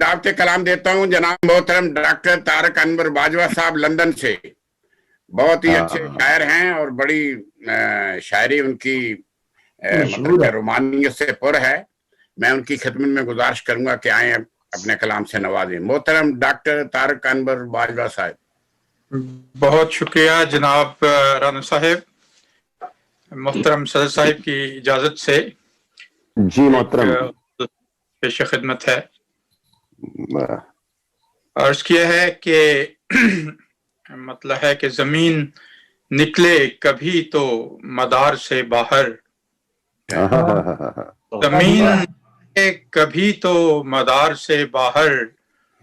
دعوت کلام دیتا ہوں جناب محترم ڈاکٹر طارق انور باجوہ صاحب لندن سے. بہت ہی اچھے شاعر ہیں اور بڑی شاعری ان کی مطلب کہ رومانیت سے پر ہے. میں ان کی خدمت میں گزارش کروں گا کہ آئیں اپنے کلام سے نوازیں. محترم ڈاکٹر طارق انور باجوہ صاحب. بہت شکریہ جناب رانا صاحب. محترم صدر صاحب کی اجازت سے جی محترم پیش خدمت ہے. عرض کیا ہے کہ مطلب ہے کہ زمین نکلے کبھی تو مدار سے باہر، زمین نکلے کبھی تو مدار سے باہر،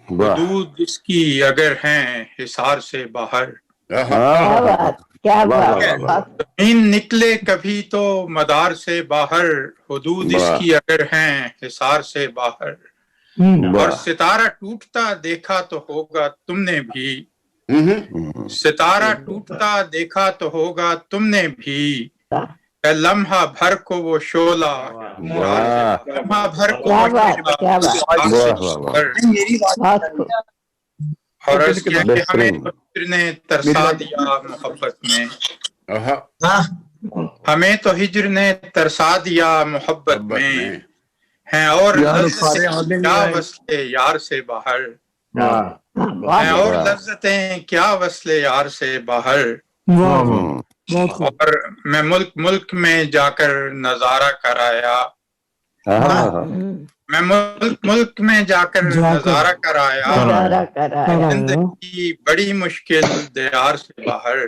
حدود اس کی اگر ہیں حصار سے باہر. زمین نکلے کبھی تو مدار سے باہر، حدود اس کی اگر ہیں حصار سے باہر. اور ستارہ ٹوٹتا دیکھا تو ہوگا تم نے بھی، ستارہ ٹوٹتا دیکھا تو ہوگا تم نے بھی، اے لمحہ بھر کو وہ شعلہ، لمحہ بھر کو وہ اور اس کے ہمیں تو ہجر نے ترسا دیا محبت میں، ہمیں تو ہجر نے ترسا دیا محبت میں، ہیں اور لذتیں کیا وصل یار سے باہر، ہیں اور لذتیں کیا وصل یار سے باہر. اور میں ملک ملک میں جا کر نظارہ کرایا، میں ملک ملک میں جا کر نظارہ کرایا، زندگی بڑی مشکل دیار سے باہر،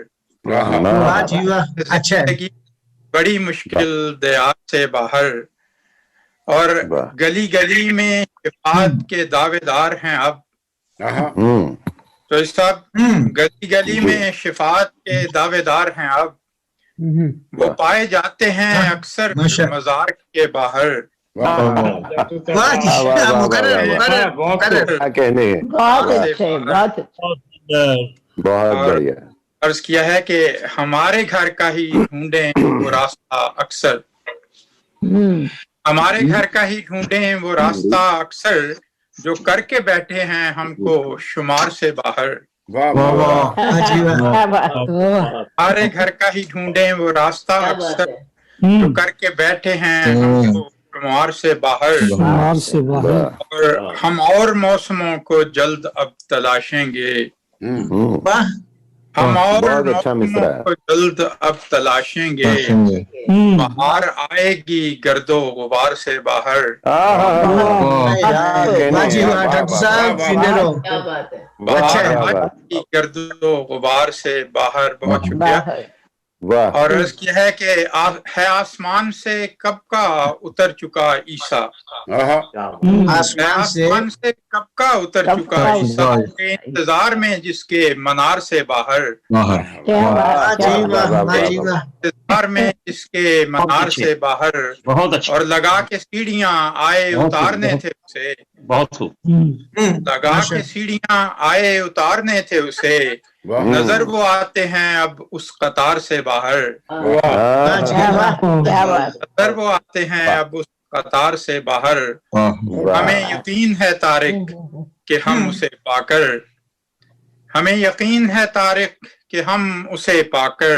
زندگی بڑی مشکل دیار سے باہر. اور گلی گلی میں شفاعت کے دعوے دار ہیں اب، تو اس صاحب گلی گلی میں شفاعت کے دعوے دار ہیں اب، وہ پائے جاتے ہیں اکثر مزار کے باہر. عرض کیا ہے کہ ہمارے گھر کا ہی ڈھونڈیں وہ راستہ اکثر، ہمارے گھر کا ہی ڈھونڈیں وہ راستہ اکثر، جو کر کے بیٹھے ہیں ہم کو شمار سے باہر. ہمارے گھر کا ہی ڈھونڈیں وہ راستہ اکثر، جو کر کے بیٹھے ہیں ہم کو شمار سے باہر. اور ہم اور موسموں کو جلد اب تلاشیں گے، ہم اور موسموں کو جلد اب تلاشیں گے، بہار آئے گی گرد و غبار سے باہر. بہار آئے گی گرد و غبار سے باہر. بہت شکریہ. اور عرض کیا ہے کہ ہے آسمان سے کب کا اتر چکا عیسیٰ، آسمان سے کب کا اتر چکا عیسیٰ، انتظار میں جس کے منار سے باہر، انتظار میں جس کے منار سے باہر. اور لگا کے سیڑھیاں آئے اتارنے تھے اسے، لگا کے سیڑھیاں آئے اتارنے تھے اسے، نظر وہ آتے ہیں اب اس قطار سے باہر، نظر وہ آتے ہیں اب اس قطار سے باہر. ہمیں یقین ہے طارق کہ ہم اسے پا کر، ہمیں یقین ہے طارق کہ ہم اسے پا کر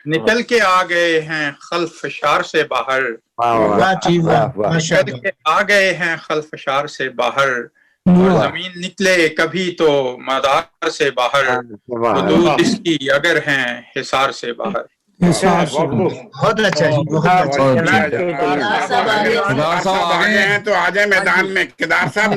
نکل کے آ گئے ہیں خلفشار سے باہر، نکل کے آ گئے ہیں خلفشار سے باہر. اور زمین نکلے کبھی تو مدار سے باہر، حدود اس کی اگر ہیں حصار سے باہر. بہت اچھا جی، بہت اچھا. تو آ جائیں میدان میں. کدار صاحب